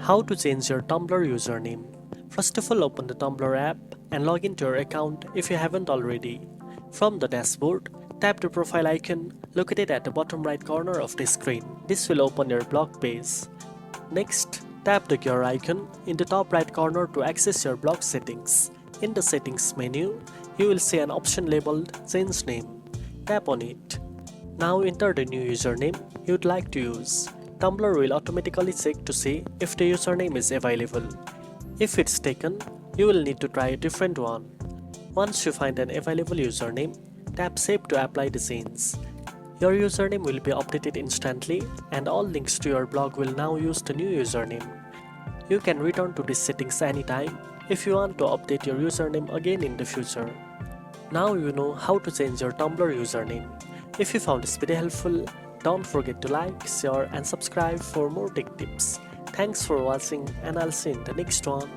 How to change your Tumblr username. First of all, open the Tumblr app and log into your account if you haven't already. From the dashboard, tap the profile icon located at the bottom right corner of the screen. This will open your blog page. Next, tap the gear icon in the top right corner to access your blog settings. In the settings menu, you will see an option labeled Change Name. Tap on it. Now enter the new username you would like to use. Tumblr will automatically check to see if the username is available. If it's taken, you will need to try a different one. Once you find an available username, tap Save to apply the change. Your username will be updated instantly and all links to your blog will now use the new username. You can return to these settings anytime if you want to update your username again in the future. Now you know how to change your Tumblr username. If you found this video helpful, don't forget to like, share and subscribe for more tech tips. Thanks for watching and I'll see you in the next one.